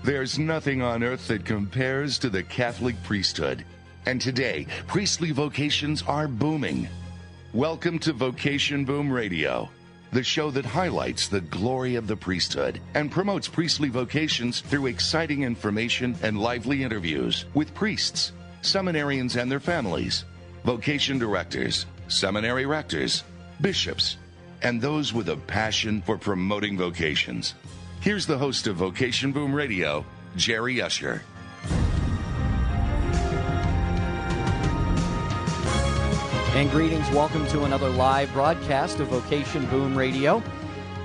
There's nothing on earth that compares to the Catholic priesthood. And today, priestly vocations are booming. Welcome to Vocation Boom Radio, the show that highlights the glory of the priesthood and promotes priestly vocations through exciting information and lively interviews with priests, seminarians and their families, vocation directors, seminary rectors, bishops, and those with a passion for promoting vocations. Here's the host of Vocation Boom Radio, Jerry Usher. And greetings. Welcome to another live broadcast of Vocation Boom Radio.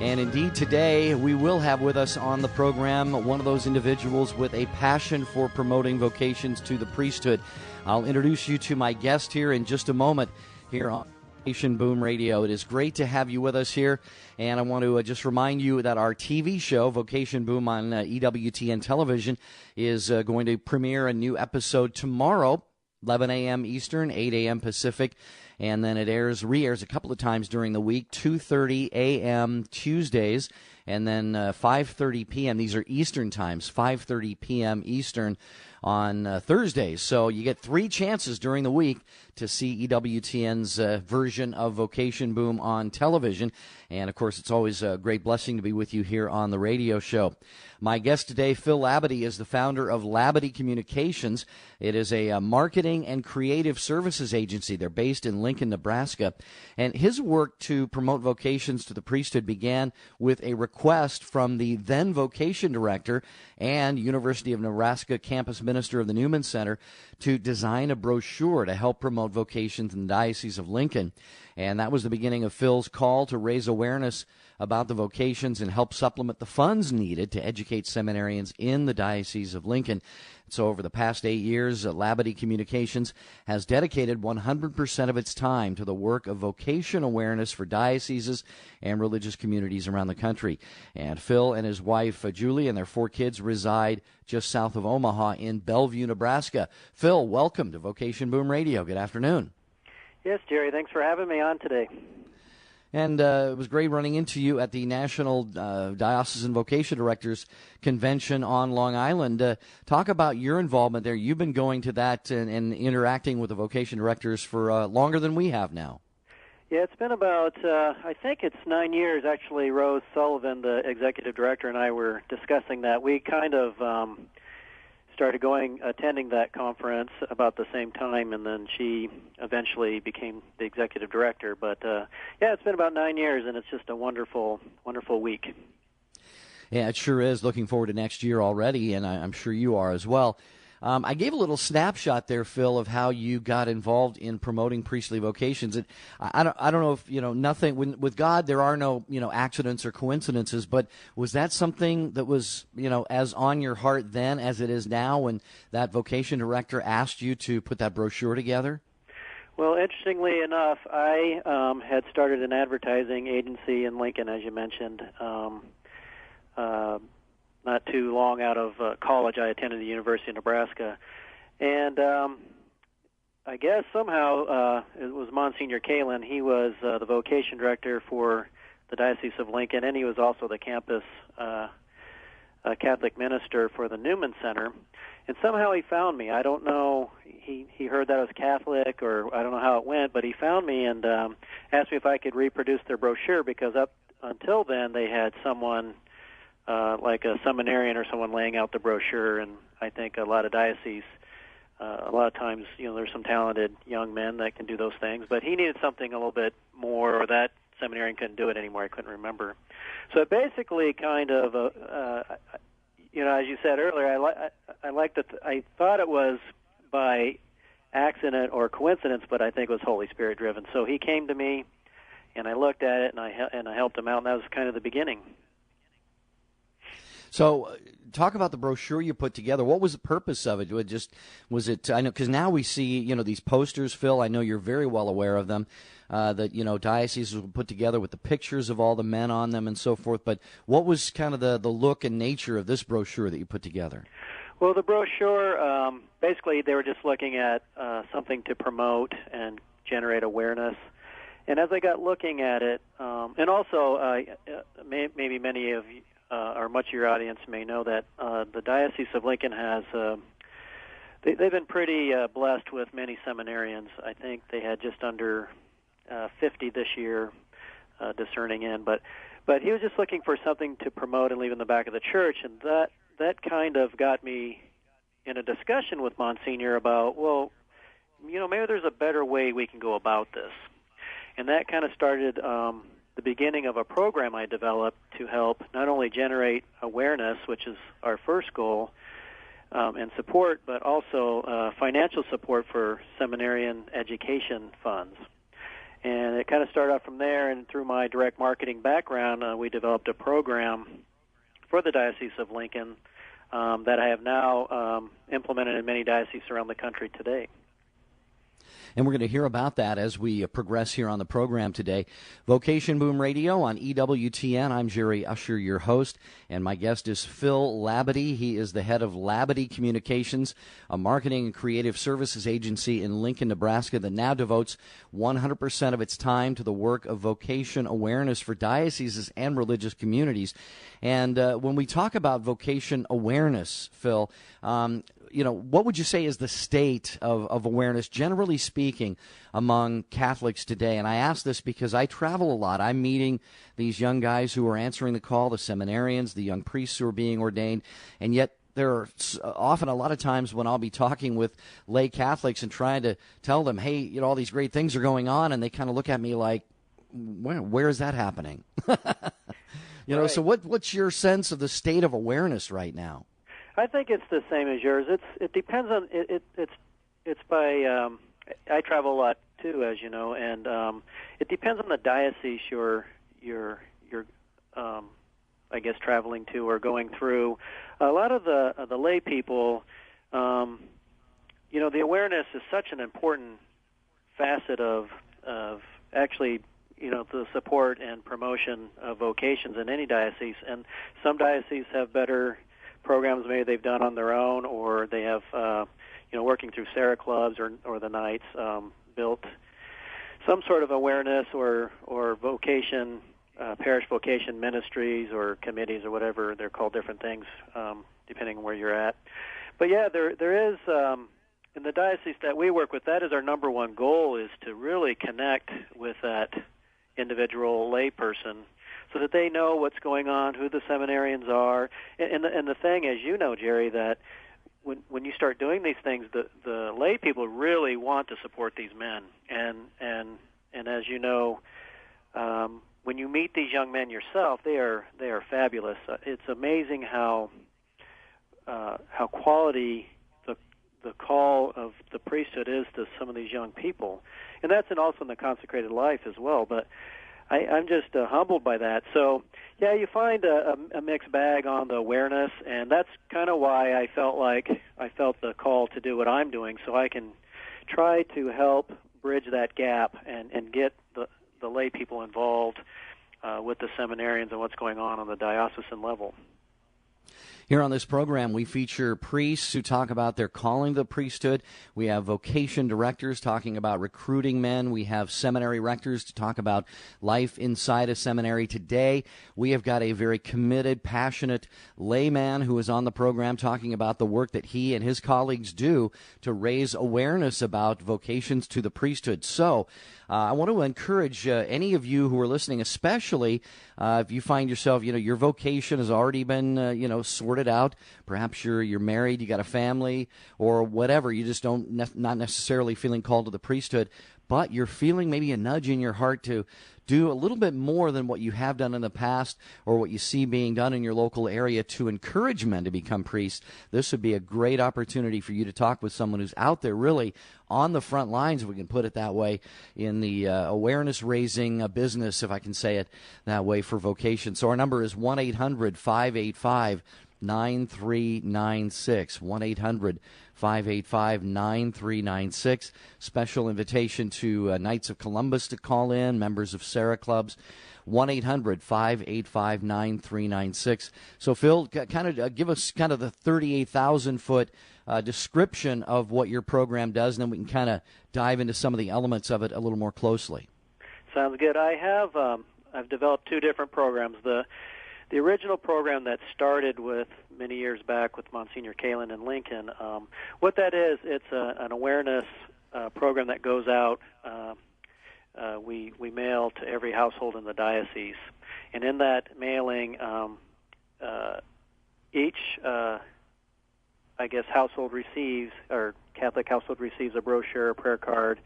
And indeed, today we will have with us on the program one of those individuals with a passion for promoting vocations to the priesthood. I'll introduce you to my guest here in just a moment here on Vocation Boom Radio. It is great to have you with us here, and I want to just remind you that our TV show, Vocation Boom on EWTN television, is going to premiere a new episode tomorrow, 11 a.m. Eastern, 8 a.m. Pacific, and then it re-airs a couple of times during the week, 2:30 a.m. Tuesdays, and then 5:30 p.m. These are Eastern times, 5:30 p.m. Eastern on Thursdays. So you get 3 chances during the week to see EWTN's version of Vocation Boom on television. And, of course, it's always a great blessing to be with you here on the radio show. My guest today, Phil Labadie, is the founder of Labadie Communications. It is a marketing and creative services agency. They're based in Lincoln, Nebraska. And his work to promote vocations to the priesthood began with a request from the then vocation director and University of Nebraska campus minister of the Newman Center to design a brochure to help promote vocations in the Diocese of Lincoln. And that was the beginning of Phil's call to raise awareness about the vocations and help supplement the funds needed to educate seminarians in the Diocese of Lincoln. So over the past 8 years, Labadie Communications has dedicated 100% of its time to the work of vocation awareness for dioceses and religious communities around the country. And Phil and his wife, Julie, and their 4 kids reside just south of Omaha in Bellevue, Nebraska. Phil, welcome to Vocation Boom Radio. Good afternoon. Yes, Jerry, thanks for having me on today. And it was great running into you at the National Diocesan Vocation Directors Convention on Long Island. Talk about your involvement there. You've been going to that and interacting with the vocation directors for longer than we have now. Yeah, it's been about, I think it's 9 years, actually. Rose Sullivan, the executive director, and I were discussing that. We kind of started attending that conference about the same time, and then she eventually became the executive director. But yeah, it's been about 9 years, and it's just a wonderful, wonderful week. Yeah, it sure is. Looking forward to next year already, and I'm sure you are as well. I gave a little snapshot there, Phil, of how you got involved in promoting priestly vocations. And I don't know if, nothing, with God, there are no, accidents or coincidences, but was that something that was, as on your heart then as it is now when that vocation director asked you to put that brochure together? Well, interestingly enough, I had started an advertising agency in Lincoln, as you mentioned. Not too long out of college, I attended the University of Nebraska. And I guess somehow it was Monsignor Kalin. He was the vocation director for the Diocese of Lincoln, and he was also the campus Catholic minister for the Newman Center. And somehow he found me. I don't know, he heard that I was Catholic, or I don't know how it went, but he found me and asked me if I could reproduce their brochure, because up until then they had someone like a seminarian or someone laying out the brochure, and I think a lot of dioceses, a lot of times, there's some talented young men that can do those things, but he needed something a little bit more, or that seminarian couldn't do it anymore. I couldn't remember. So it basically kind of, as you said earlier, I thought it was by accident or coincidence, but I think it was Holy Spirit driven. So he came to me, and I looked at it, and I helped him out, and that was kind of the beginning. So, talk about the brochure you put together. What was the purpose of it? I know, because now we see, these posters, Phil. I know you're very well aware of them. That dioceses will put together with the pictures of all the men on them and so forth. But what was kind of the look and nature of this brochure that you put together? Well, the brochure, basically, they were just looking at something to promote and generate awareness. And as I got looking at it, and also maybe many of or much of your audience may know that the Diocese of Lincoln has they've been pretty blessed with many seminarians. I think they had just under 50 this year discerning in, but he was just looking for something to promote and leave in the back of the church, and that kind of got me in a discussion with Monsignor about, well, maybe there's a better way we can go about this. And that kind of started the beginning of a program I developed to help not only generate awareness, which is our first goal, and support, but also financial support for seminarian education funds. And it kind of started off from there, and through my direct marketing background, we developed a program for the Diocese of Lincoln that I have now implemented in many dioceses around the country today. And we're going to hear about that as we progress here on the program today. Vocation Boom Radio on EWTN. I'm Jerry Usher, your host, and my guest is Phil Labadie. He is the head of Labadie Communications, a marketing and creative services agency in Lincoln, Nebraska that now devotes 100% of its time to the work of vocation awareness for dioceses and religious communities. And when we talk about vocation awareness, Phil, what would you say is the state of awareness, generally speaking, among Catholics today? And I ask this because I travel a lot. I'm meeting these young guys who are answering the call, the seminarians, the young priests who are being ordained, and yet there are often a lot of times when I'll be talking with lay Catholics and trying to tell them, hey, all these great things are going on, and they kind of look at me like, where is that happening? Right. So what's your sense of the state of awareness right now? I think it's the same as yours. It depends on it's by. I travel a lot too, as you know, and it depends on the diocese you're I guess traveling to or going through. A lot of the lay people, the awareness is such an important facet of actually the support and promotion of vocations in any diocese, and some dioceses have better programs maybe they've done on their own, or they have, working through Sarah clubs or the Knights, built some sort of awareness or vocation, parish vocation ministries or committees or whatever. They're called different things depending on where you're at. But yeah, there is, in the diocese that we work with, that is our number one goal, is to really connect with that individual lay person, so that they know what's going on, who the seminarians are. And the thing, as you know, Jerry, that when you start doing these things, the lay people really want to support these men. And as you know, when you meet these young men yourself, they are fabulous. It's amazing how quality the call of the priesthood is to some of these young people. And that's also in the consecrated life as well. But I'm just humbled by that. So, yeah, you find a mixed bag on the awareness, and that's kind of why I felt the call to do what I'm doing, so I can try to help bridge that gap and get the lay people involved with the seminarians and what's going on the diocesan level. Here on this program, we feature priests who talk about their calling to the priesthood. We have vocation directors talking about recruiting men. We have seminary rectors to talk about life inside a seminary. Today, we have got a very committed, passionate layman who is on the program talking about the work that he and his colleagues do to raise awareness about vocations to the priesthood. So, I want to encourage any of you who are listening, especially if you find yourself, your vocation has already been, sorted out. Perhaps you're married, you got a family, or whatever. You just not necessarily feeling called to the priesthood, but you're feeling maybe a nudge in your heart to do a little bit more than what you have done in the past or what you see being done in your local area to encourage men to become priests. This would be a great opportunity for you to talk with someone who's out there really on the front lines, if we can put it that way, in the awareness-raising business, if I can say it that way, for vocation. So our number is 1-800-585-9396, 1-800-585-9396. Special invitation to Knights of Columbus to call in, members of Sarah clubs, 1-800-585-9396. So, Phil, kind of give us kind of the 38,000-foot description of what your program does, and then we can kind of dive into some of the elements of it a little more closely. Sounds good. I've developed two different programs. The The original program that started with many years back with Monsignor Kalin in Lincoln, what that is, it's an awareness program that goes out. We mail to every household in the diocese, and in that mailing, each household receives, or Catholic household receives, a brochure, a prayer card,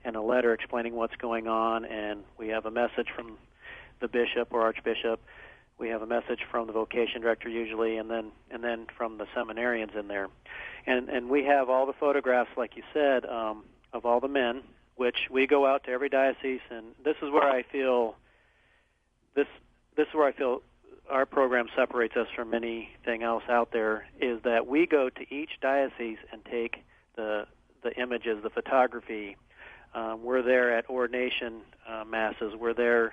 and a letter explaining what's going on. And we have a message from the bishop or archbishop. We have a message from the vocation director usually, and then from the seminarians in there. And we have all the photographs, like you said, of all the men, which we go out to every diocese. And this is where I feel our program separates us from anything else out there, is that we go to each diocese and take the images, the photography. We're there at ordination masses. We're there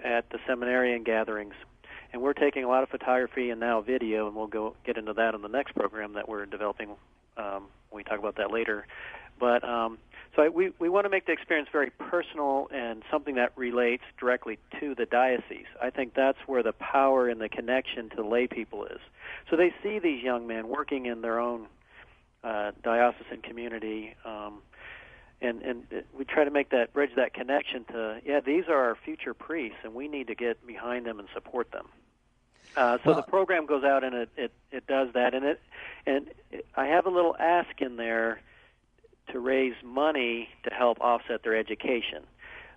at the seminarian gatherings. And we're taking a lot of photography and now video, and we'll get into that in the next program that we're developing. We talk about that later. But so we want to make the experience very personal and something that relates directly to the diocese. I think that's where the power and the connection to lay people is. So they see these young men working in their own diocesan community, and we try to make that bridge, that connection to, these are our future priests, and we need to get behind them and support them. So the program goes out and it does that, and I have a little ask in there to raise money to help offset their education.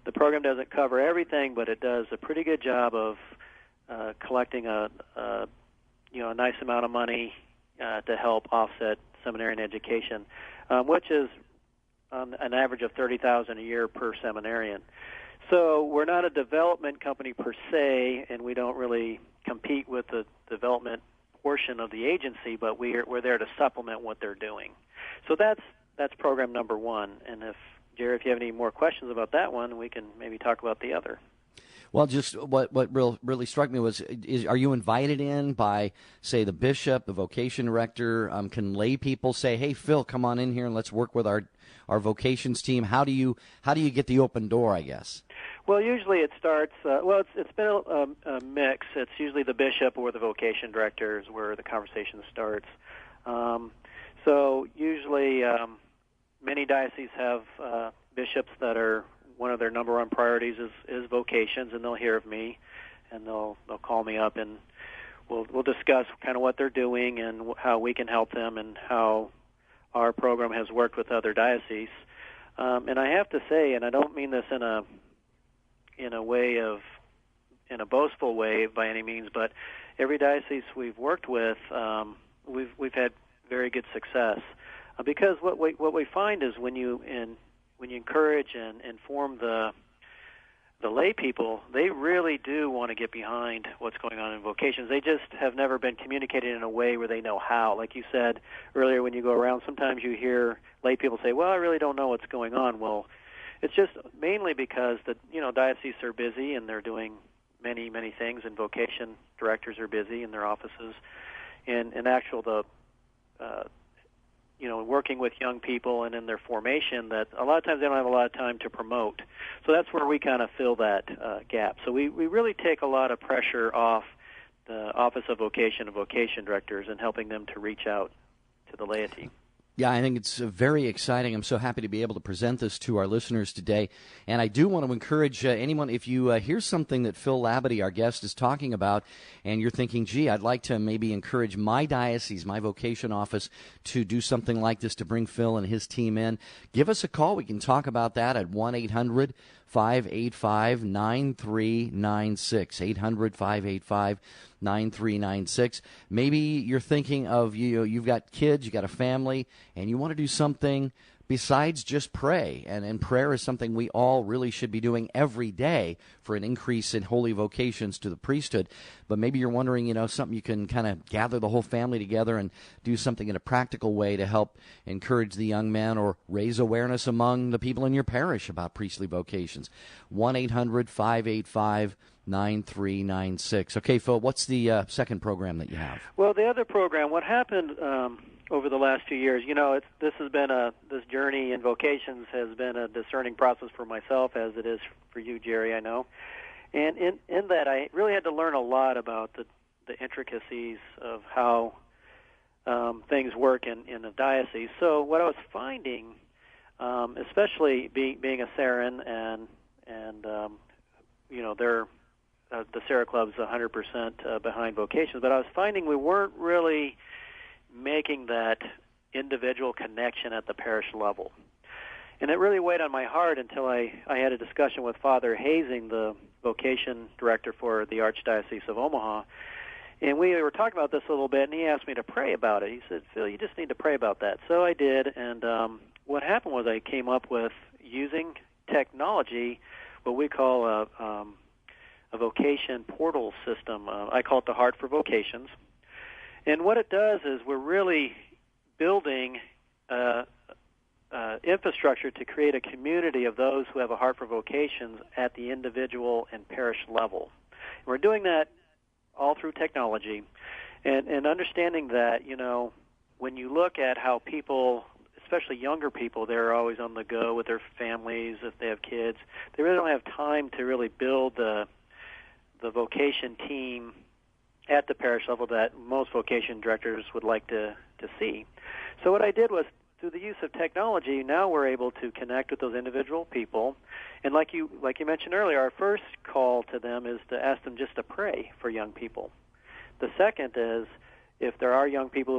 The program doesn't cover everything, but it does a pretty good job of collecting a nice amount of money to help offset seminarian education, which is an average of $30,000 a year per seminarian. So we're not a development company per se, and we don't really compete with the development portion of the agency, but we're there to supplement what they're doing. So that's program number one. And Jerry, if you have any more questions about that one, we can maybe talk about the other. Well, just what really struck me was, are you invited in by, say, the bishop, the vocation director? Can lay people say, "Hey, Phil, come on in here and let's work with our vocations team"? How do you get the open door, I guess? Well, usually it starts. It's been a mix. It's usually the bishop or the vocation director is where the conversation starts. So usually, many dioceses have bishops that are, one of their number one priorities is vocations, and they'll hear of me, and they'll call me up, and we'll discuss kind of what they're doing and how we can help them, and how our program has worked with other dioceses. And I have to say, and I don't mean this in a boastful way by any means, but every diocese we've worked with, we've had very good success, because what we find is when you encourage and inform the lay people, they really do want to get behind what's going on in vocations. They just have never been communicated in a way where they know how. Like you said earlier, when you go around, sometimes you hear lay people say, "Well, I really don't know what's going on." Well, it's just mainly because the dioceses are busy and they're doing many, many things, and vocation directors are busy in their offices. And working with young people and in their formation, that a lot of times they don't have a lot of time to promote. So that's where we kind of fill that gap. So we really take a lot of pressure off the Office of Vocation and vocation directors and helping them to reach out to the laity. Yeah, I think it's very exciting. I'm so happy to be able to present this to our listeners today. And I do want to encourage anyone, if you hear something that Phil Labadie, our guest, is talking about, and you're thinking, gee, I'd like to maybe encourage my diocese, my vocation office, to do something like this, to bring Phil and his team in, give us a call. We can talk about that at 1-800-585-9396, 800-585-9396. Maybe you're thinking of, you've got kids, you've got a family, and you want to do something besides just pray. And prayer is something we all really should be doing every day for an increase in holy vocations to the priesthood. But maybe you're wondering, something you can kind of gather the whole family together and do something in a practical way to help encourage the young men or raise awareness among the people in your parish about priestly vocations. 1-800-585-9396. Okay, Phil, what's the second program that you have? Well, the other program, what happened over the last few years, this journey in vocations has been a discerning process for myself, as it is for you, Jerry, I know. And in that, I really had to learn a lot about the intricacies of how things work in a diocese. So what I was finding, especially being a Saran and they're the Sarah Club's 100% behind Vocations, but I was finding we weren't really making that individual connection at the parish level. And it really weighed on my heart until I had a discussion with Father Hazing, the vocation director for the Archdiocese of Omaha. And we were talking about this a little bit, and he asked me to pray about it. He said, Phil, you just need to pray about that. So I did, and what happened was I came up with using technology, what we call a vocation portal system. I call it the Heart for Vocations. And what it does is we're really building infrastructure to create a community of those who have a heart for vocations at the individual and parish level. And we're doing that all through technology, and understanding that, when you look at how people, especially younger people, they're always on the go with their families, if they have kids, they really don't have time to really build the vocation team at the parish level that most vocation directors would like to see. So what I did was, through the use of technology, now we're able to connect with those individual people. And like you mentioned earlier, our first call to them is to ask them just to pray for young people. The second is, if there are young people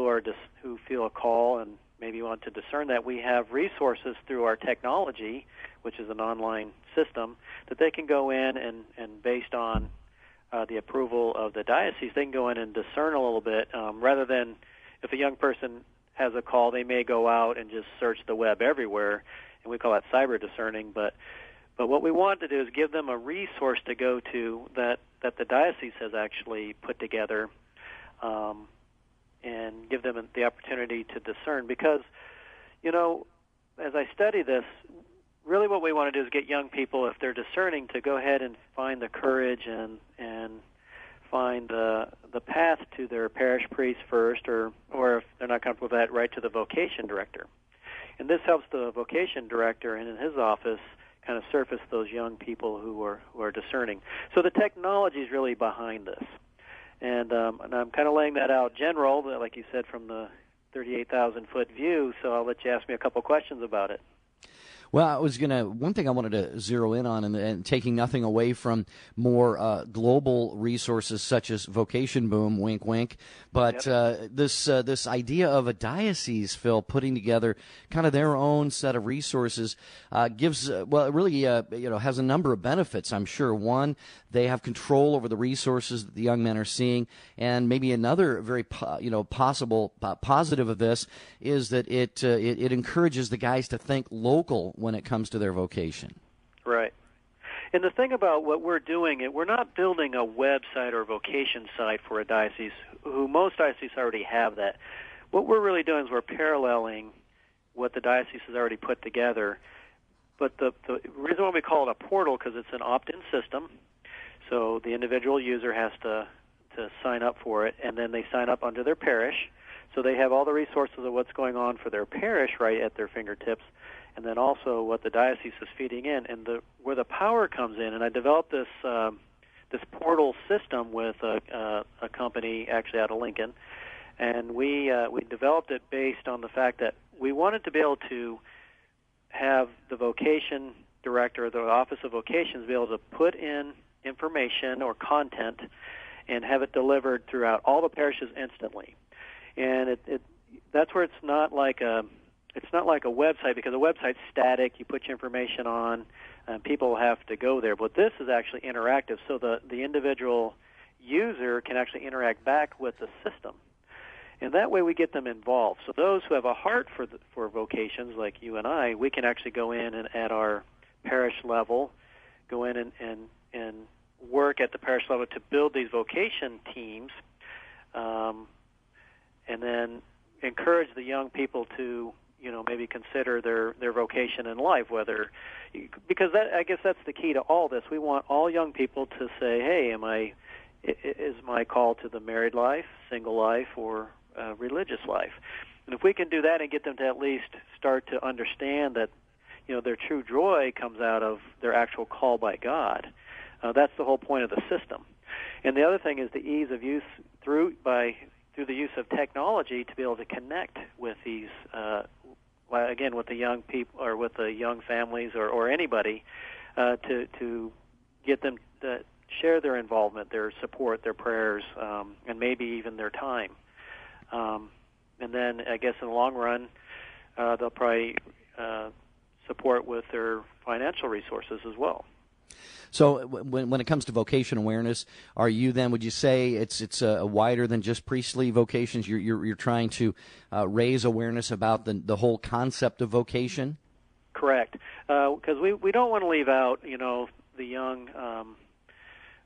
who feel a call and maybe want to discern that, we have resources through our technology, which is an online system, that they can go in and based on the approval of the diocese, they can go in and discern a little bit, rather than if a young person has a call, they may go out and just search the web everywhere, and we call that cyber discerning. But what we want to do is give them a resource to go to that the diocese has actually put together, and give them the opportunity to discern. Because, as I study this, really what we want to do is get young people, if they're discerning, to go ahead and find the courage and find the path to their parish priest first, or if they're not comfortable with that, right to the vocation director. And this helps the vocation director and in his office kind of surface those young people who are discerning. So the technology is really behind this. And I'm kind of laying that out general, like you said, from the 38,000-foot view, so I'll let you ask me a couple questions about it. Well, one thing I wanted to zero in on, and taking nothing away from more global resources such as Vocation Boom, wink, wink, but yep. This idea of a diocese, Phil, putting together kind of their own set of resources gives, it really, has a number of benefits, I'm sure. One, they have control over the resources that the young men are seeing, and maybe another very, possible positive of this is that it encourages the guys to think local when it comes to their vocation. Right. And the thing about what we're doing, we're not building a website or vocation site for a diocese, who most dioceses already have that. What we're really doing is we're paralleling what the diocese has already put together. But the reason why we call it a portal, because it's an opt-in system, so the individual user has to sign up for it, and then they sign up under their parish. So they have all the resources of what's going on for their parish right at their fingertips, and then also what the diocese is feeding in, and where the power comes in. And I developed this portal system with a company actually out of Lincoln, and we developed it based on the fact that we wanted to be able to have the vocation director, the Office of Vocations, be able to put in information or content and have it delivered throughout all the parishes instantly. And that's where it's not like a website, because a website's static. You put your information on, and people have to go there. But this is actually interactive, so the individual user can actually interact back with the system. And that way we get them involved. So those who have a heart for vocations, like you and I, we can actually go in and at our parish level, go in and work at the parish level to build these vocation teams, and then encourage the young people to maybe consider their vocation in life, because I guess that's the key to all this. We want all young people to say, hey, is my call to the married life, single life, or religious life? And if we can do that and get them to at least start to understand that, their true joy comes out of their actual call by God, That's the whole point of the system. And the other thing is the ease of use through the use of technology to be able to connect with these, again, with the young people or with the young families or anybody, to get them to share their involvement, their support, their prayers, and maybe even their time. And then I guess in the long run, they'll probably support with their financial resources as well. So when it comes to vocation awareness, are you then, would you say it's wider than just priestly vocations? You're trying to raise awareness about the whole concept of vocation? Correct. Because we don't want to leave out, the young,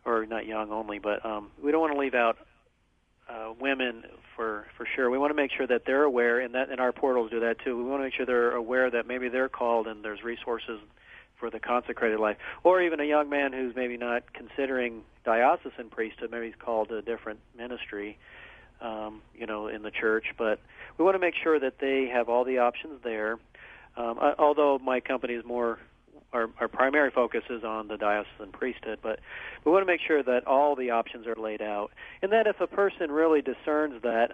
or not young only, but we don't want to leave out women for sure. We want to make sure that they're aware, and our portals do that too. We want to make sure they're aware that maybe they're called and there's resources for the consecrated life, or even a young man who's maybe not considering diocesan priesthood, maybe he's called to a different ministry, in the church. But we want to make sure that they have all the options there. Although my company is more, our primary focus is on the diocesan priesthood, but we want to make sure that all the options are laid out, and that if a person really discerns that,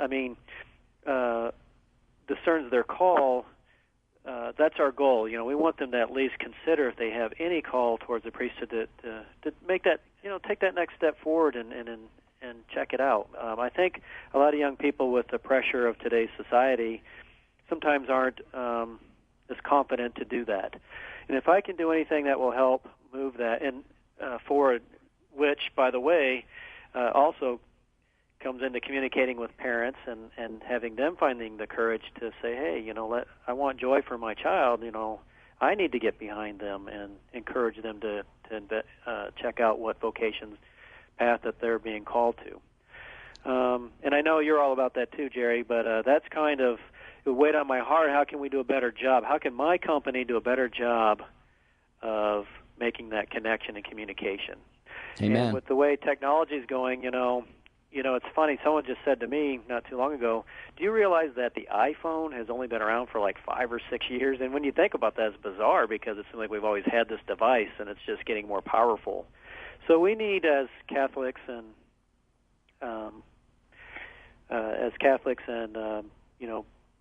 discerns their call. That's our goal. We want them to at least consider if they have any call towards the priesthood to make that, take that next step forward and check it out. I think a lot of young people with the pressure of today's society sometimes aren't as confident to do that. And if I can do anything that will help move that forward, which, by the way, also comes into communicating with parents and having them finding the courage to say, hey, I want joy for my child, I need to get behind them and encourage them to check out what vocation's path that they're being called to. And I know you're all about that too, Jerry, but that's kind of the weight on my heart. How can we do a better job? How can my company do a better job of making that connection and communication? Amen. And with the way technology is going, it's funny. Someone just said to me not too long ago, do you realize that the iPhone has only been around for like 5 or 6 years? And when you think about that, it's bizarre because it seems like we've always had this device, and it's just getting more powerful. So we need, as Catholics and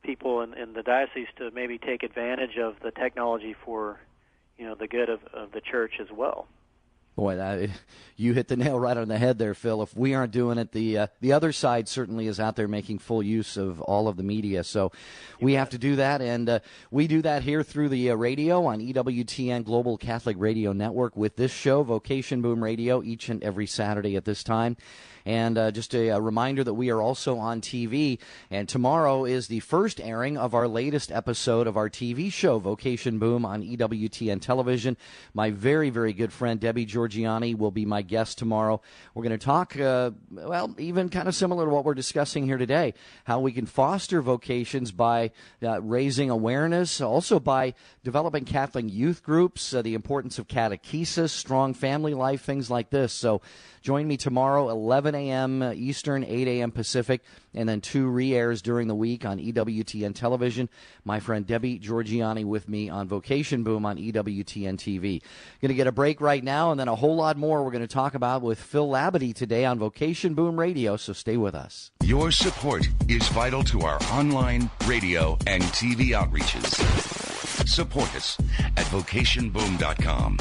people in the diocese, to maybe take advantage of the technology for, the good of the church as well. Boy, you hit the nail right on the head there, Phil. If we aren't doing it, the other side certainly is out there making full use of all of the media. So we have to do that, and we do that here through the radio on EWTN Global Catholic Radio Network with this show, Vocation Boom Radio, each and every Saturday at this time. And just a reminder that we are also on TV, and tomorrow is the first airing of our latest episode of our TV show, Vocation Boom, on EWTN Television. My very, very good friend, Debbie Georgiani, will be my guest tomorrow. We're going to talk, even kind of similar to what we're discussing here today, how we can foster vocations by raising awareness, also by developing Catholic youth groups, the importance of catechesis, strong family life, things like this. So join me tomorrow, 11 a.m. Eastern, 8 a.m. Pacific, and then 2 re-airs during the week on EWTN Television. My friend Debbie Georgiani with me on Vocation Boom on EWTN TV. Going to get a break right now, and then a whole lot more we're going to talk about with Phil Labadie today on Vocation Boom Radio, so stay with us. Your support is vital to our online, radio, and TV outreaches. Support us at vocationboom.com.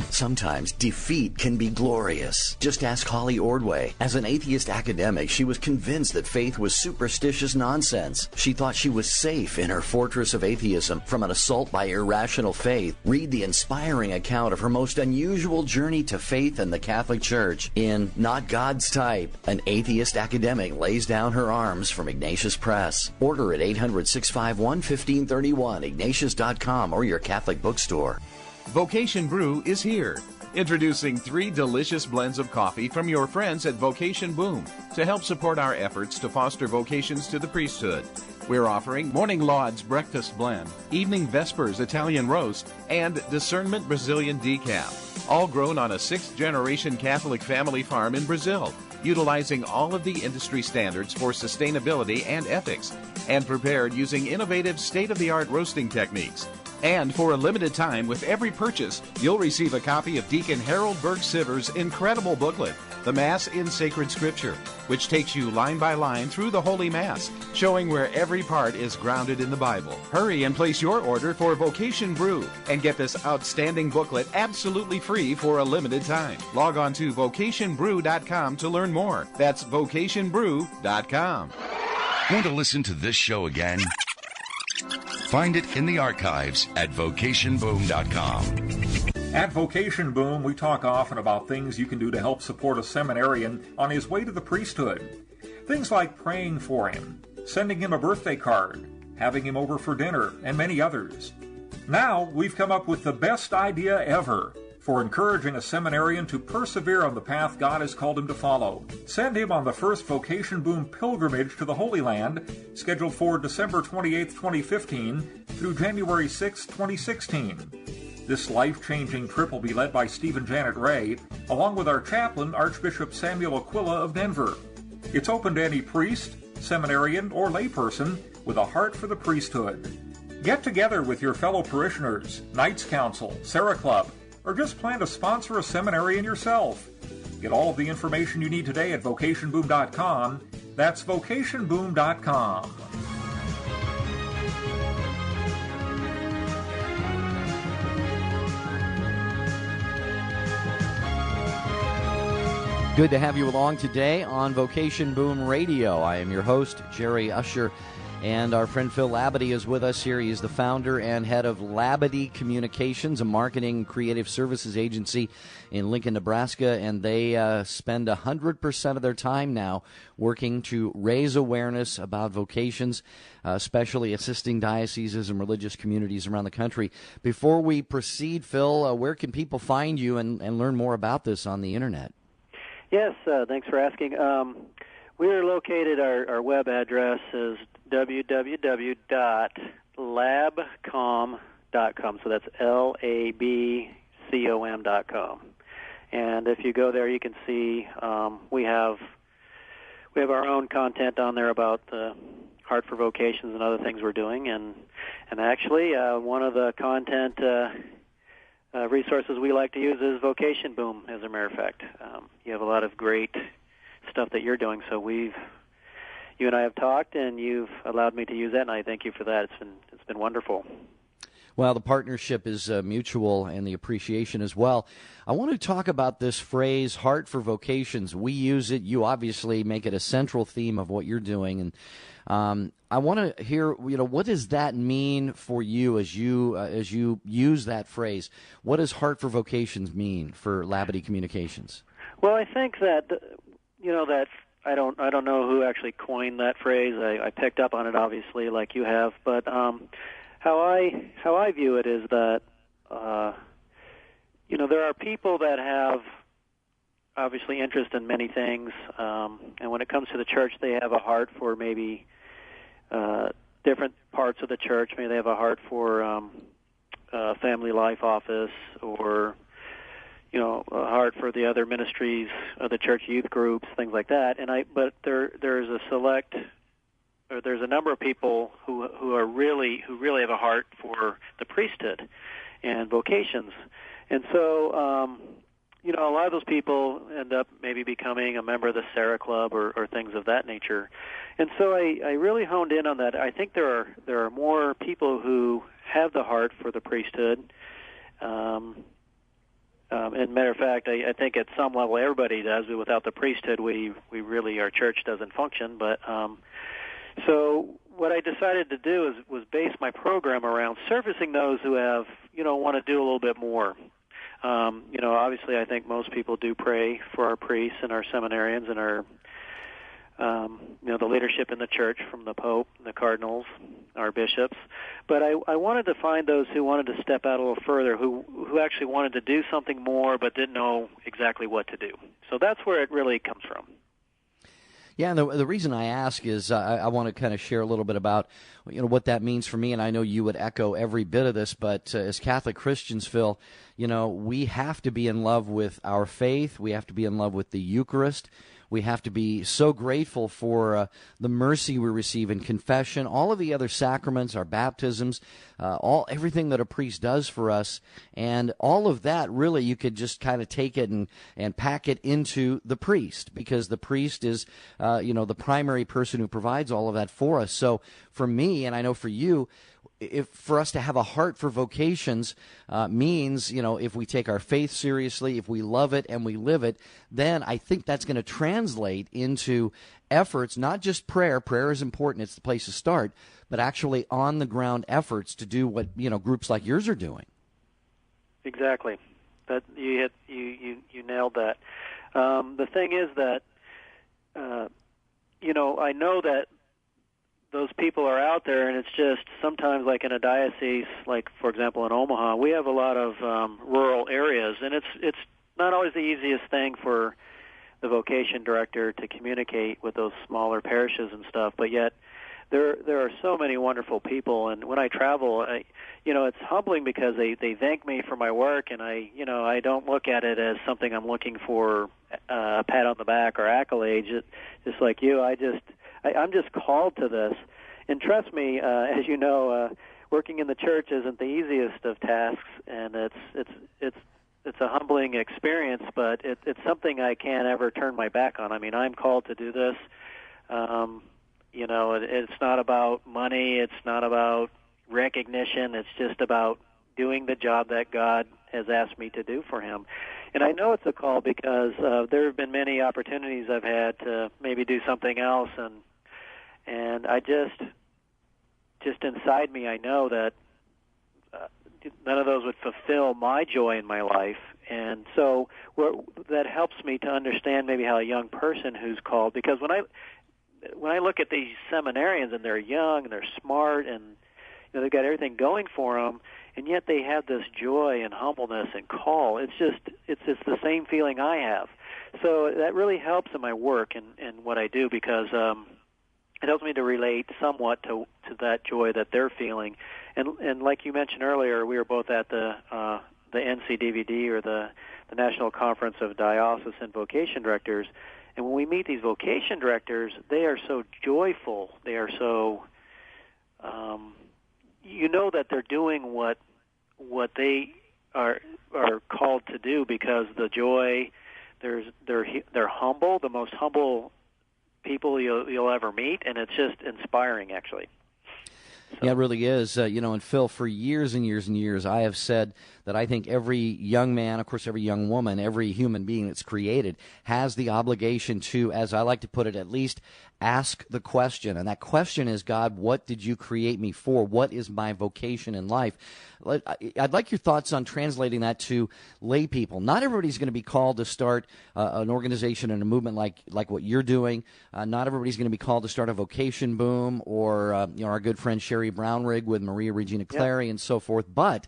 Sometimes defeat can be glorious. Just ask Holly Ordway. As an atheist academic, she was convinced that faith was superstitious nonsense. She thought she was safe in her fortress of atheism from an assault by irrational faith. Read the inspiring account of her most unusual journey to faith in the Catholic Church in Not God's Type. An atheist academic lays down her arms from Ignatius Press. Order at 800-651-1531, ignatius.com, or your Catholic bookstore. Vocation Brew is here, introducing 3 delicious blends of coffee from your friends at Vocation Boom to help support our efforts to foster vocations to the priesthood. We're offering Morning Lauds Breakfast Blend, Evening Vespers Italian Roast, and Discernment Brazilian Decaf, all grown on a 6th-generation Catholic family farm in Brazil, utilizing all of the industry standards for sustainability and ethics, and prepared using innovative state-of-the-art roasting techniques. And for a limited time, with every purchase, you'll receive a copy of Deacon Harold Burke Siver's incredible booklet, The Mass in Sacred Scripture, which takes you line by line through the Holy Mass, showing where every part is grounded in the Bible. Hurry and place your order for Vocation Brew and get this outstanding booklet absolutely free for a limited time. Log on to vocationbrew.com to learn more. That's vocationbrew.com. Want to listen to this show again? Find it in the archives at vocationboom.com. At Vocation Boom, we talk often about things you can do to help support a seminarian on his way to the priesthood. Things like praying for him, sending him a birthday card, having him over for dinner, and many others. Now, we've come up with the best idea ever for encouraging a seminarian to persevere on the path God has called him to follow. Send him on the first Vocation Boom pilgrimage to the Holy Land, scheduled for December 28, 2015 through January 6, 2016. This life-changing trip will be led by Stephen Janet Ray, along with our chaplain, Archbishop Samuel Aquila of Denver. It's open to any priest, seminarian, or layperson with a heart for the priesthood. Get together with your fellow parishioners, Knights Council, Sarah Club, or just plan to sponsor a seminarian yourself. Get all of the information you need today at vocationboom.com. That's vocationboom.com. Good to have you along today on Vocation Boom Radio. I am your host, Jerry Usher, and our friend Phil Labadie is with us here. He is the founder and head of Labadie Communications, a marketing creative services agency in Lincoln, Nebraska, and they spend 100% of their time now working to raise awareness about vocations, especially assisting dioceses and religious communities around the country. Before we proceed, Phil, where can people find you and learn more about this on the Internet? Yes, thanks for asking. We are located, our web address is www.labcom.com. So that's LABCOM.com. And if you go there, you can see we have our own content on there about the Heart for Vocations and other things we're doing. And actually, one of the content resources we like to use is Vocation Boom, as a matter of fact. You have a lot of great stuff that you're doing, so you and I have talked, and you've allowed me to use that, and I thank you for that. It's been wonderful. Well, the partnership is mutual, and the appreciation as well. I want to talk about this phrase, Heart for Vocations. We use it. You obviously make it a central theme of what you're doing, and I want to hear, what does that mean for you as you use that phrase? What does Heart for Vocations mean for Labadie Communications? Well, I think that that I don't know who actually coined that phrase. I picked up on it, obviously, like you have, but how I view it is that there are people that have obviously interest in many things, and when it comes to the church, they have a heart for maybe different parts of the church. Maybe they have a heart for family life office, or a heart for the other ministries of the church, youth groups, things like that. But there's a number of people who really have a heart for the priesthood and vocations, and so a lot of those people end up maybe becoming a member of the Sarah Club or things of that nature. And so I really honed in on that. I think there are more people who have the heart for the priesthood. And matter of fact, I think at some level everybody does. But without the priesthood, we really, our church doesn't function. But so what I decided to do was base my program around servicing those who have want to do a little bit more. Obviously, I think most people do pray for our priests and our seminarians and our the leadership in the church, from the Pope, the cardinals, our bishops. But I wanted to find those who wanted to step out a little further, who actually wanted to do something more but didn't know exactly what to do. So that's where it really comes from. Yeah, and the reason I ask is I want to kind of share a little bit about what that means for me, and I know you would echo every bit of this, but as Catholic Christians, Phil, we have to be in love with our faith. We have to be in love with the Eucharist. We have to be so grateful for the mercy we receive in confession, all of the other sacraments, our baptisms, everything that a priest does for us. And all of that, really, you could just kind of take it and pack it into the priest, because the priest is, the primary person who provides all of that for us. So for me, and I know for you, for us to have a heart for vocations means, if we take our faith seriously, if we love it and we live it, then I think that's going to translate into efforts, not just prayer. Prayer is important. It's the place to start, but actually on-the-ground efforts to do what, groups like yours are doing. Exactly. That you nailed that. The thing is that, I know that those people are out there, and it's just sometimes, like in a diocese, like for example in Omaha, we have a lot of rural areas, and it's not always the easiest thing for the vocation director to communicate with those smaller parishes and stuff. But yet, there are so many wonderful people, and when I travel, it's humbling because they thank me for my work, and I don't look at it as something I'm looking for a pat on the back or accolades. Just like you, I'm just called to this. And trust me, as you know, working in the church isn't the easiest of tasks, and it's a humbling experience, but it's something I can't ever turn my back on. I mean, I'm called to do this. It's not about money, it's not about recognition, it's just about doing the job that God has asked me to do for him. And I know it's a call because there have been many opportunities I've had to maybe do something else, and I just inside me, I know that none of those would fulfill my joy in my life. And so that helps me to understand maybe how a young person who's called, because when I look at these seminarians and they're young and they're smart and they've got everything going for them, and yet they have this joy and humbleness and call. It's the same feeling I have. So that really helps in my work and what I do, because it helps me to relate somewhat to that joy that they're feeling. And like you mentioned earlier, we were both at the NCDVD, or the National Conference of Diocesan Vocation Directors. And when we meet these vocation directors, they are so joyful. They are so, that they're doing what they are called to do, because the joy, they're humble, the most humble people you'll ever meet, and it's just inspiring, actually. So. Yeah, it really is. And Phil, for years and years and years, I have said that I think every young man, of course, every young woman, every human being that's created has the obligation to, as I like to put it, at least ask the question. And that question is, God, what did you create me for? What is my vocation in life? I'd like your thoughts on translating that to lay people. Not everybody's going to be called to start an organization and a movement like what you're doing. Not everybody's going to be called to start a vocation boom, or our good friend Sherry Brownrigg with Maria Regina Clary and so forth. But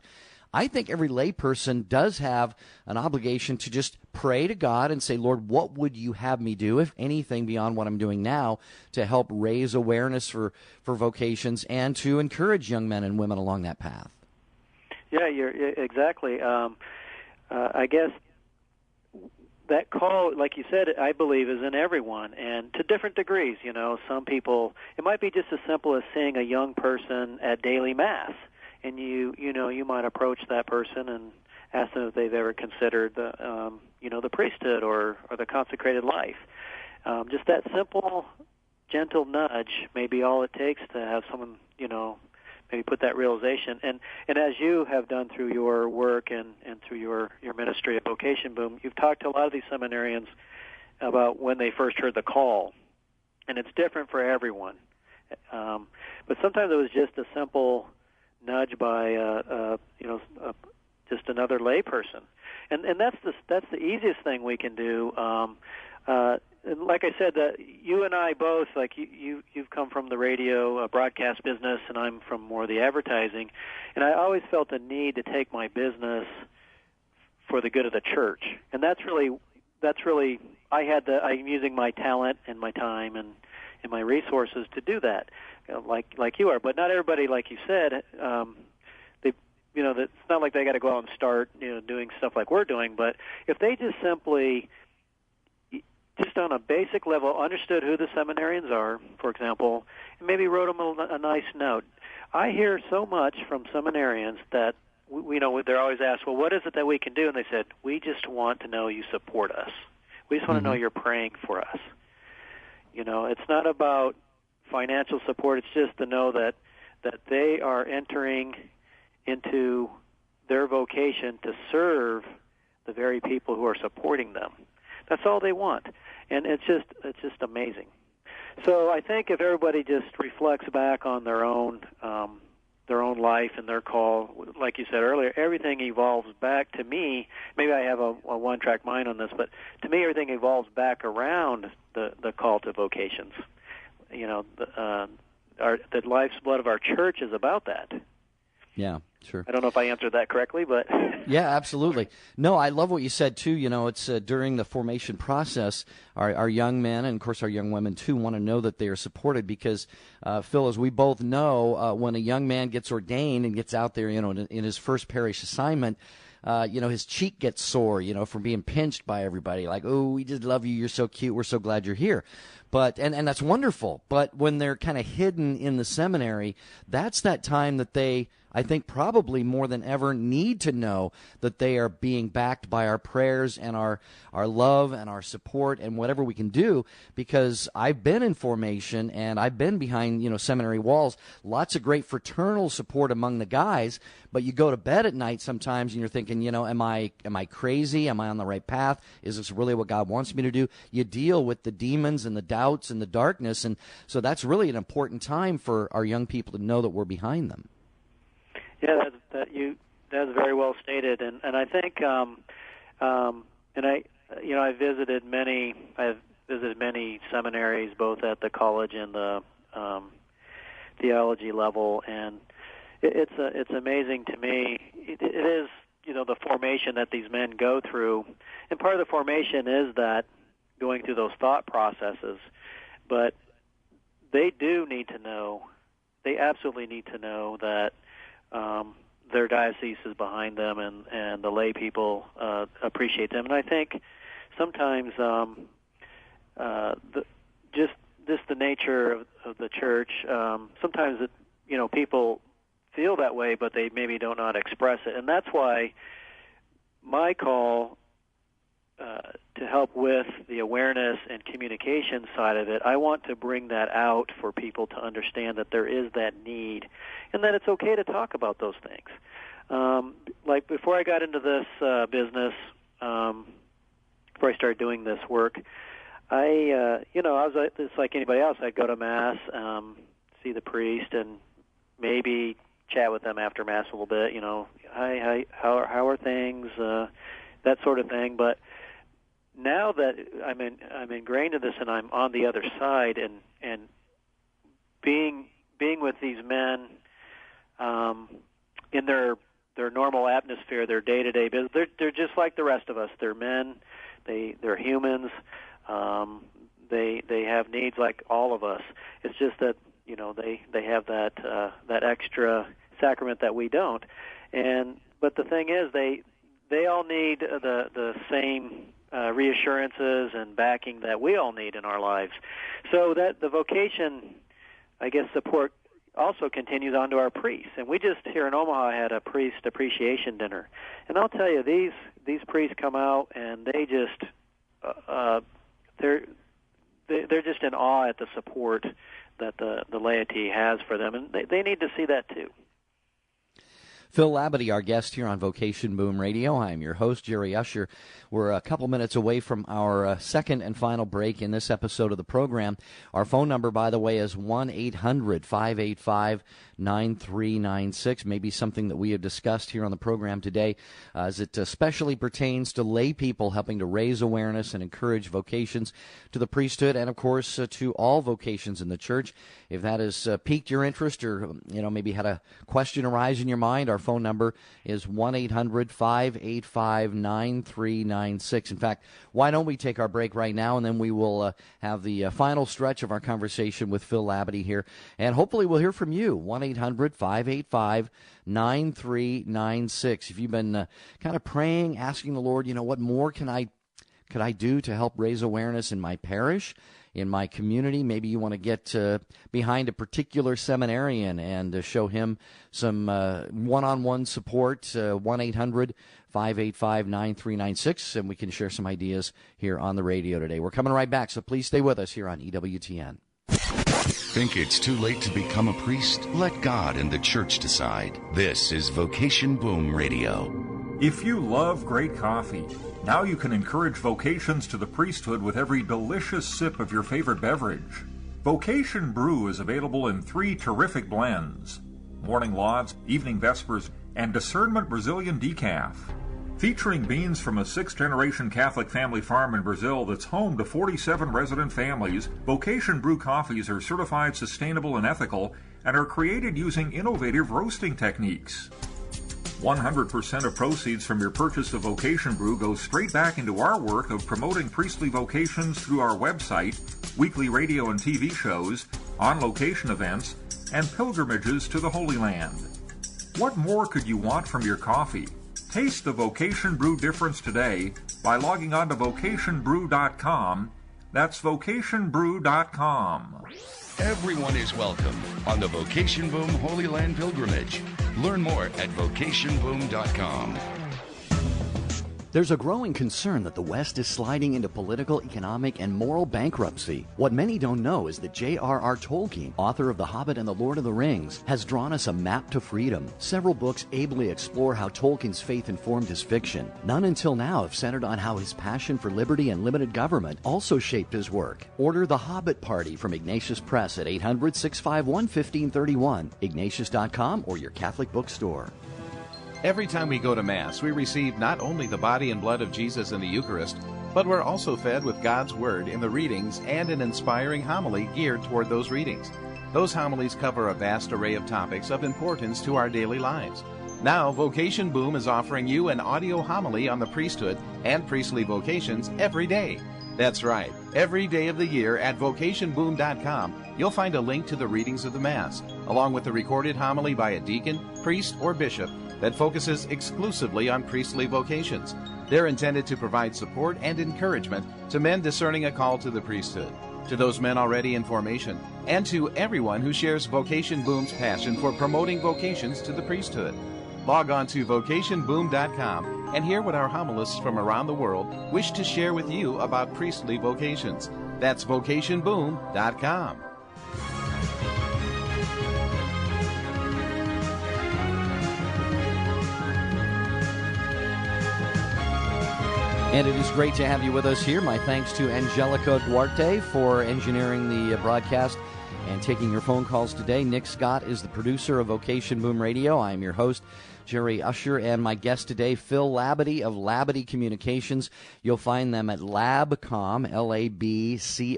I think every layperson does have an obligation to just pray to God and say, Lord, what would you have me do, if anything, beyond what I'm doing now, to help raise awareness for vocations and to encourage young men and women along that path? Yeah, exactly. I guess that call, like you said, I believe is in everyone, and to different degrees. Some people, it might be just as simple as seeing a young person at daily Mass. And you might approach that person and ask them if they've ever considered the priesthood or the consecrated life. Just that simple, gentle nudge may be all it takes to have someone maybe put that realization. And as you have done through your work and through your ministry at Vocation Boom, you've talked to a lot of these seminarians about when they first heard the call, and it's different for everyone. But sometimes it was just a simple nudge by just another layperson, and that's the easiest thing we can do. And like I said, that you and I both, like you've come from the radio broadcast business, and I'm from more of the advertising, and I always felt the need to take my business for the good of the church, and that's really I'm using my talent and my time and my resources to do that. Like you are, but not everybody, like you said, it's not like they got to go out and start, doing stuff like we're doing. But if they just simply just on a basic level, understood who the seminarians are, for example, and maybe wrote them a nice note. I hear so much from seminarians that, they're always asked, well, what is it that we can do? And they said, we just want to know you support us. We just want to know you're praying for us. It's not about financial support. It's just to know that they are entering into their vocation to serve the very people who are supporting them. That's all they want, and it's just amazing. So I think if everybody just reflects back on their own life and their call, like you said earlier, everything evolves back to me. Maybe I have a one-track mind on this, but to me, everything evolves back around the call to vocations. The life's blood of our church is about that. Yeah, sure. I don't know if I answered that correctly, but... Yeah, absolutely. No, I love what you said, too. It's during the formation process, our young men and, of course, our young women, too, want to know that they are supported because, Phil, as we both know, when a young man gets ordained and gets out there, in his first parish assignment, his cheek gets sore, from being pinched by everybody. Like, oh, we just love you. You're so cute. We're so glad you're here. But and that's wonderful. But when they're kind of hidden in the seminary, that's that time that they, I think, probably more than ever need to know that they are being backed by our prayers and our love and our support and whatever we can do. Because I've been in formation and I've been behind, seminary walls. Lots of great fraternal support among the guys. But you go to bed at night sometimes and you're thinking, am I crazy? Am I on the right path? Is this really what God wants me to do? You deal with the demons and the doubts and the darkness. And so that's really an important time for our young people to know that we're behind them. Yeah, that's very well stated, and I think, I've visited many seminaries, both at the college and the theology level, and it's amazing to me. It is the formation that these men go through, and part of the formation is that going through those thought processes, but they do need to know. They absolutely need to know that. Their diocese is behind them, and the lay people appreciate them. And I think sometimes just the nature of the church, sometimes people feel that way, but they maybe don't know how to express it. And that's why my call to help with the awareness and communication side of it, I want to bring that out for people to understand that there is that need and that it's okay to talk about those things. Like before I got into this business, before I started doing this work, I was just like anybody else. I'd go to Mass, see the priest, and maybe chat with them after Mass a little bit. Hi, how are things, that sort of thing. But now that I'm ingrained in this, and I'm on the other side, and being with these men in their normal atmosphere, their day-to-day business, they're just like the rest of us. They're men. They're humans. They have needs like all of us. It's just that they have that extra sacrament that we don't. But the thing is, they all need the same reassurances and backing that we all need in our lives. So that the vocation, I guess, support also continues on to our priests. And we just here in Omaha had a priest appreciation dinner. And I'll tell you, these priests come out and they just they're just in awe at the support that the laity has for them, and they need to see that too. Phil Labadie, our guest here on Vocation Boom Radio. I'm your host, Jerry Usher. We're a couple minutes away from our second and final break in this episode of the program. Our phone number, by the way, is 1-800-585-9396. Maybe something that we have discussed here on the program today, as it especially pertains to lay people helping to raise awareness and encourage vocations to the priesthood and, of course, to all vocations in the church. If that has piqued your interest or, maybe had a question arise in your mind, our phone number is 1-800-585-9396. In fact, why don't we take our break right now, and then we will have the final stretch of our conversation with Phil Labadie here, and hopefully we'll hear from you, 1-800-585-9396. If you've been kind of praying, asking the Lord, what more can I could I do to help raise awareness in my parish, in my community? Maybe you want to get behind a particular seminarian and show him some one-on-one support, 1-800-585-9396, and we can share some ideas here on the radio today. We're coming right back, so please stay with us here on EWTN. Think it's too late to become a priest? Let God and the church decide. This is Vocation Boom Radio. If you love great coffee, now you can encourage vocations to the priesthood with every delicious sip of your favorite beverage. Vocation Brew is available in 3 terrific blends: Morning Lauds, Evening Vespers, and Discernment Brazilian Decaf. Featuring beans from a 6th-generation Catholic family farm in Brazil that's home to 47 resident families, Vocation Brew coffees are certified sustainable and ethical and are created using innovative roasting techniques. 100% of proceeds from your purchase of Vocation Brew goes straight back into our work of promoting priestly vocations through our website, weekly radio and TV shows, on-location events, and pilgrimages to the Holy Land. What more could you want from your coffee? Taste the Vocation Brew difference today by logging on to vocationbrew.com. That's vocationbrew.com. Everyone is welcome on the Vocation Boom Holy Land Pilgrimage. Learn more at vocationboom.com. There's a growing concern that the West is sliding into political, economic, and moral bankruptcy. What many don't know is that J.R.R. Tolkien, author of The Hobbit and The Lord of the Rings, has drawn us a map to freedom. Several books ably explore how Tolkien's faith informed his fiction. None until now have centered on how his passion for liberty and limited government also shaped his work. Order The Hobbit Party from Ignatius Press at 800-651-1531, ignatius.com, or your Catholic bookstore. Every time we go to Mass, we receive not only the body and blood of Jesus in the Eucharist, but we're also fed with God's Word in the readings and an inspiring homily geared toward those readings. Those homilies cover a vast array of topics of importance to our daily lives. Now, Vocation Boom is offering you an audio homily on the priesthood and priestly vocations every day. That's right. Every day of the year at vocationboom.com, you'll find a link to the readings of the Mass, along with the recorded homily by a deacon, priest, or bishop that focuses exclusively on priestly vocations. They're intended to provide support and encouragement to men discerning a call to the priesthood, to those men already in formation, and to everyone who shares Vocation Boom's passion for promoting vocations to the priesthood. Log on to vocationboom.com and hear what our homilists from around the world wish to share with you about priestly vocations. That's vocationboom.com. And it is great to have you with us here. My thanks to Angelica Duarte for engineering the broadcast and taking your phone calls today. Nick Scott is the producer of Vocation Boom Radio. I'm your host, Jerry Usher, and my guest today, Phil Labadie of Labadie Communications. You'll find them at Labcom,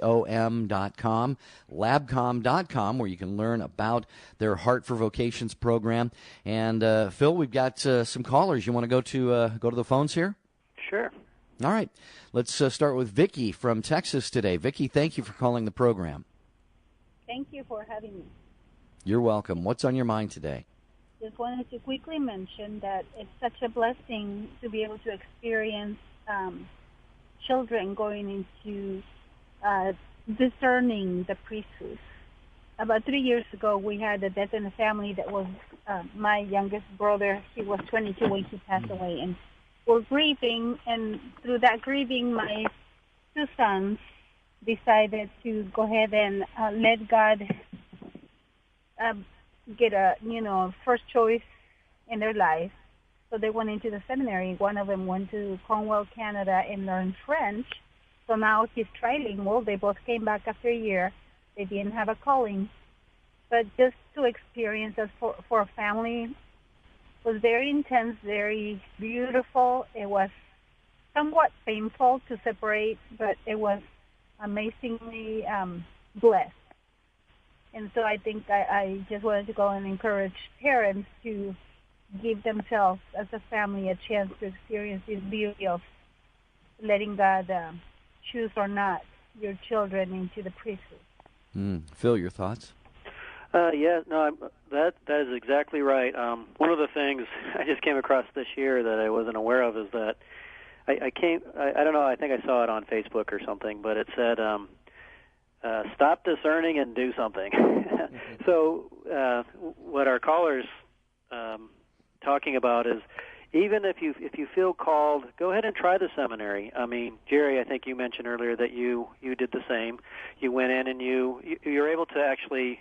Labcom.com, Labcom.com, where you can learn about their Heart for Vocations program. And Phil, we've got some callers. You want to go to the phones here? Sure. All right. Let's start with Vicki from Texas today. Vicki, thank you for calling the program. Thank you for having me. You're welcome. What's on your mind today? Just wanted to quickly mention that it's such a blessing to be able to experience children going into discerning the priesthood. About 3 years ago, we had a death in the family that was my youngest brother. He was 22 when he passed away, and we're grieving, and through that grieving, my 2 sons decided to go ahead and let God get a first choice in their life. So they went into the seminary. One of them went to Cornwall, Canada, and learned French. So now he's trilingual. They both came back after a year. They didn't have a calling, but just to experience us for a family was very intense, very beautiful. It was somewhat painful to separate, but it was amazingly blessed. And so I think I just wanted to go and encourage parents to give themselves as a family a chance to experience this beauty of letting God choose or not your children into the priesthood. Phil, your thoughts? That is exactly right. One of the things I just came across this year that I wasn't aware of is that I don't know, I think I saw it on Facebook or something, but it said, stop discerning and do something. So what our caller's talking about is, even if you feel called, go ahead and try the seminary. I mean, Jerry, I think you mentioned earlier that you did the same. You went in and you're able to actually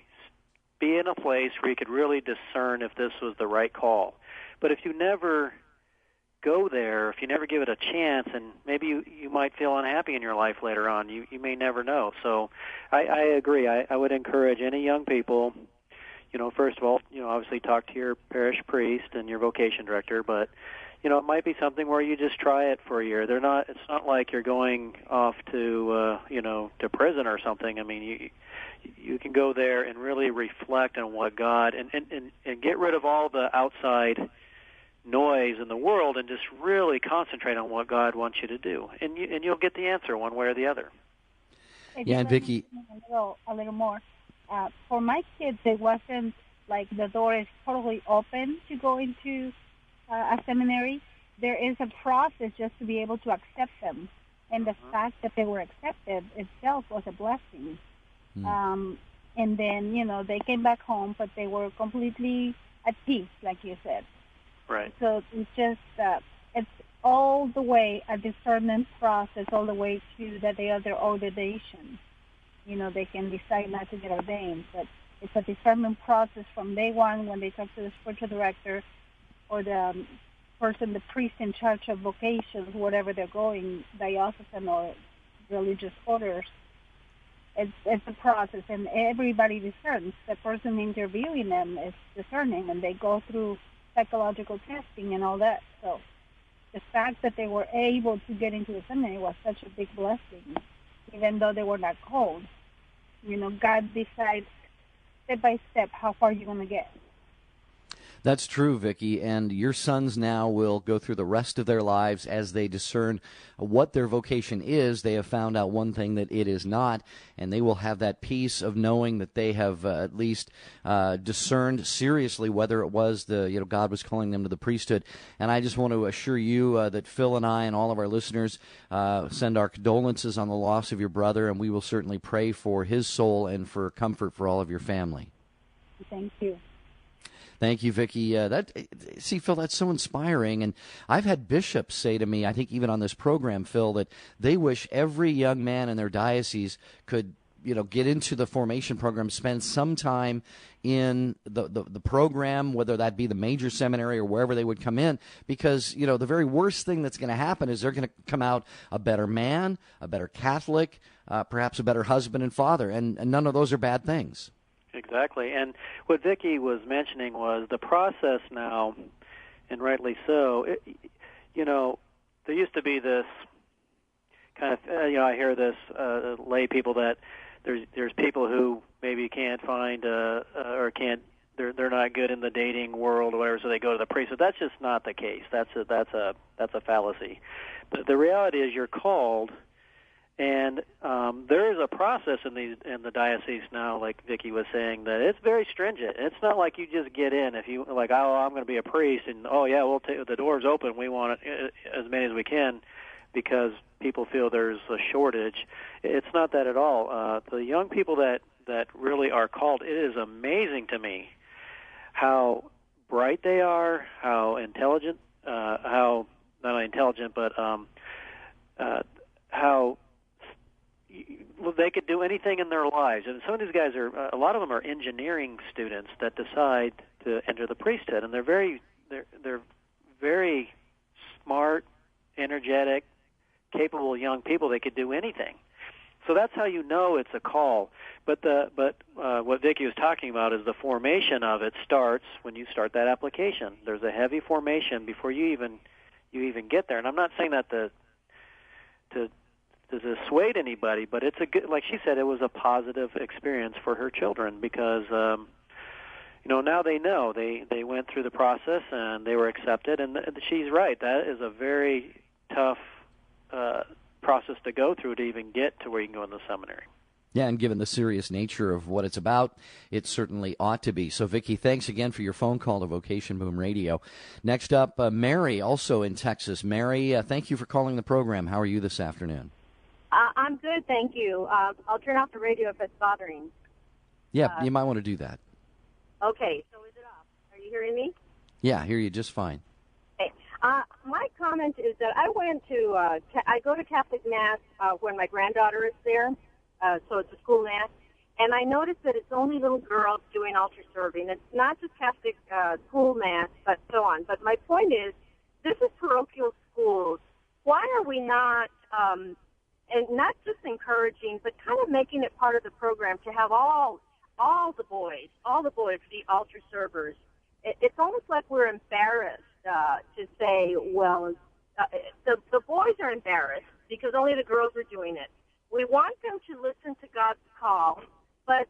be in a place where you could really discern if this was the right call. But if you never go there, if you never give it a chance, and maybe you might feel unhappy in your life later on, you may never know. So I agree. I would encourage any young people, first of all, obviously talk to your parish priest and your vocation director, but it might be something where you just try it for a year. It's not like you're going off to to prison or something. I mean, you can go there and really reflect on what God and get rid of all the outside noise in the world and just really concentrate on what God wants you to do, and you'll get the answer one way or the other. Yeah, and Vicki, a little more. For my kids, it wasn't like the door is totally open to go into a seminary. There is a process just to be able to accept them, and the fact that they were accepted itself was a blessing. And then, they came back home, but they were completely at peace, like you said. Right. So it's just, it's all the way a discernment process, all the way to the day of their ordination. They can decide not to get ordained, but it's a discernment process from day one when they talk to the spiritual director or the person, the priest in charge of vocations, whatever they're going, diocesan or religious orders. It's a process, and everybody discerns. The person interviewing them is discerning, and they go through psychological testing and all that. So the fact that they were able to get into the seminary was such a big blessing, even though they were not called. God decides step by step how far you're going to get. That's true, Vicki, and your sons now will go through the rest of their lives as they discern what their vocation is. They have found out one thing that it is not, and they will have that peace of knowing that they have at least discerned seriously whether it was God was calling them to the priesthood. And I just want to assure you that Phil and I and all of our listeners send our condolences on the loss of your brother, and we will certainly pray for his soul and for comfort for all of your family. Thank you. Thank you, Vicki. Phil, that's so inspiring. And I've had bishops say to me, I think even on this program, Phil, that they wish every young man in their diocese could, get into the formation program, spend some time in the program, whether that be the major seminary or wherever they would come in, because, the very worst thing that's going to happen is they're going to come out a better man, a better Catholic, perhaps a better husband and father, and none of those are bad things. Exactly. And what Vicki was mentioning was the process now, and rightly so, there used to be this kind of, I hear this lay people that there's people who maybe can't find or can't, they're not good in the dating world or whatever, so they go to the priest. So that's just not the case. That's a fallacy. But the reality is you're called. And there is a process in the diocese now, like Vicki was saying, that it's very stringent. It's not like you just get in if you like, I'm going to be a priest, and we'll take the door's open. We want as many as we can because people feel there's a shortage. It's not that at all. The young people that really are called, it is amazing to me how bright they are, how intelligent, how not only intelligent, but how they could do anything in their lives. And some of these guys a lot of them are engineering students that decide to enter the priesthood, and they're very smart, energetic, capable young people. They could do anything. So that's how you know it's a call. But what Vicki was talking about is the formation of it starts when you start that application. There's a heavy formation before you even get there. And I'm not saying that to dissuade anybody, but it's a good, like she said, it was a positive experience for her children because, now they know they went through the process and they were accepted. And she's right. That is a very tough process to go through to even get to where you can go in the seminary. Yeah, and given the serious nature of what it's about, it certainly ought to be. So, Vicki, thanks again for your phone call to Vocation Boom Radio. Next up, Mary, also in Texas. Mary, thank you for calling the program. How are you this afternoon? I'm good, thank you. I'll turn off the radio if it's bothering. Yeah, you might want to do that. Okay, so is it off? Are you hearing me? Yeah, I hear you just fine. Okay. My comment is that I went to, I go to Catholic Mass when my granddaughter is there. So it's a school mass, and I noticed that it's only little girls doing altar serving. It's not just Catholic school mass, but so on. But my point is, this is parochial schools. Why are we not, and not just encouraging, but kind of making it part of the program to have all the boys be altar servers? It's almost like we're embarrassed to say, well, the boys are embarrassed because only the girls are doing it. We want them to listen to God's call, but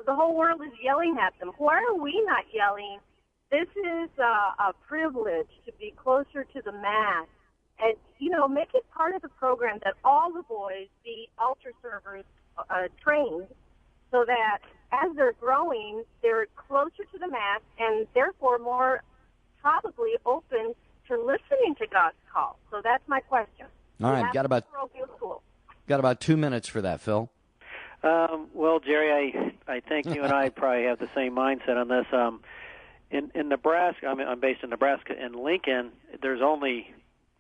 the whole world is yelling at them. Why are we not yelling? This is a privilege to be closer to the Mass. And, make it part of the program that all the boys be altar servers trained so that as they're growing, they're closer to the Mass and therefore more probably open to listening to God's call. So that's my question. All right, got about 2 minutes for that, Phil. Well, Jerry, I think you and I probably have the same mindset on this. In Nebraska, I'm based in Nebraska. In Lincoln, there's only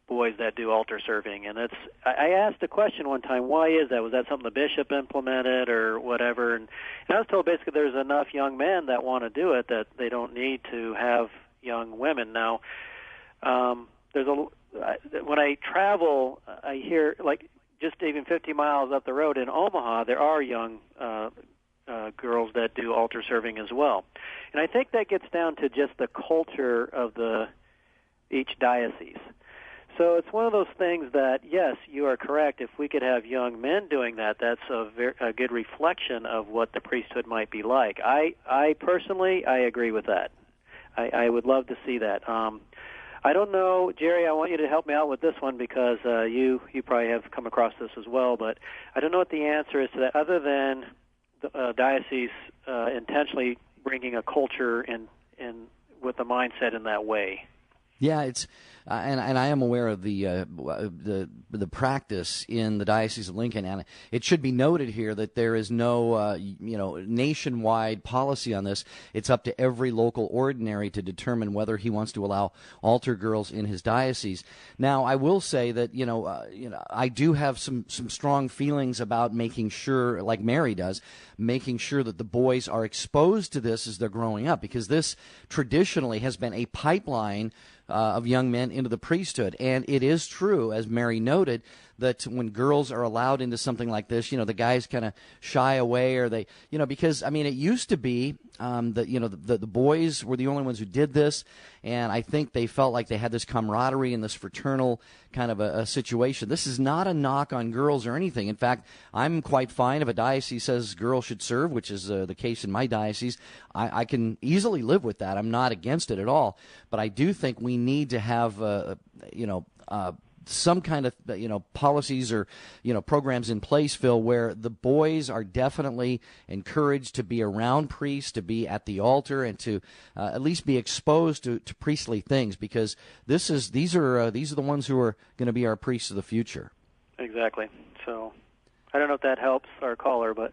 boys that do altar serving, and I asked a question one time, why is that? Was that something the bishop implemented or whatever? And I was told basically there's enough young men that want to do it that they don't need to have young women. Now, when I travel, I hear just even 50 miles up the road in Omaha, there are young girls that do altar serving as well. And I think that gets down to just the culture of each diocese. So it's one of those things that, yes, you are correct. If we could have young men doing that, that's a good reflection of what the priesthood might be like. I personally, I agree with that. I would love to see that. I don't know, Jerry, I want you to help me out with this one because you probably have come across this as well, but I don't know what the answer is to that other than the diocese intentionally bringing a culture in with a mindset in that way. Yeah, it's and I am aware of the practice in the Diocese of Lincoln, and it should be noted here that there is no nationwide policy on this. It's up to every local ordinary to determine whether he wants to allow altar girls in his diocese. Now, I will say that I do have some strong feelings about making sure, like Mary does, making sure that the boys are exposed to this as they're growing up, because this traditionally has been a pipeline of young men into the priesthood. And it is true, as Mary noted, that when girls are allowed into something like this, the guys kind of shy away, or they, because, it used to be that, the boys were the only ones who did this, and I think they felt like they had this camaraderie and this fraternal kind of a situation. This is not a knock on girls or anything. In fact, I'm quite fine if a diocese says girls should serve, which is the case in my diocese. I can easily live with that. I'm not against it at all. But I do think we need to have, some kind of, policies or, programs in place, Phil, where the boys are definitely encouraged to be around priests, to be at the altar, and to at least be exposed to priestly things, because these are the ones who are going to be our priests of the future. Exactly. So I don't know if that helps our caller, but.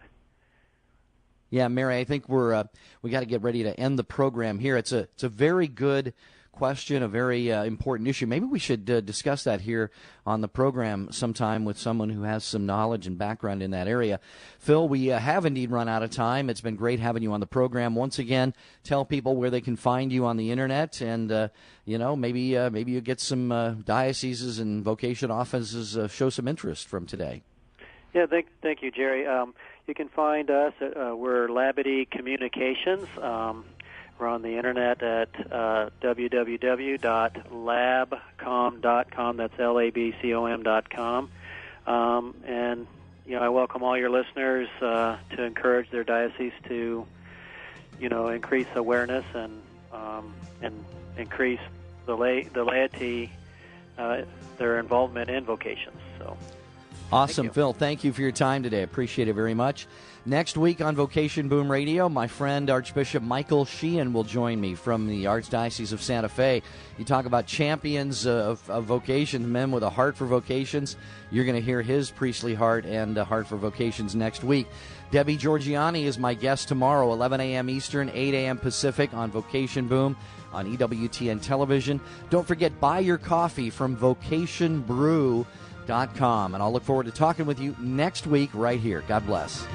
Yeah, Mary, I think we got to get ready to end the program here. It's a very good question, a very important issue. Maybe we should discuss that here on the program sometime with someone who has some knowledge and background in that area. Phil, we have indeed run out of time. It's been great having you on the program. Once again, tell people where they can find you on the internet, and maybe you get some dioceses and vocation offices show some interest from today. Yeah, thank you, Jerry. You can find us we're Labadie Communications. We're on the internet at www.labcom.com. That's labcom.com. And I welcome all your listeners to encourage their diocese to increase awareness and increase the laity their involvement in vocations. So. Awesome, Phil. Thank you for your time today. Appreciate it very much. Next week on Vocation Boom Radio, my friend Archbishop Michael Sheehan will join me from the Archdiocese of Santa Fe. You talk about champions of vocations, men with a heart for vocations. You're going to hear his priestly heart and heart for vocations next week. Debbie Georgiani is my guest tomorrow, 11 a.m. Eastern, 8 a.m. Pacific on Vocation Boom on EWTN Television. Don't forget, buy your coffee from vocationbrew.com. And I'll look forward to talking with you next week right here. God bless.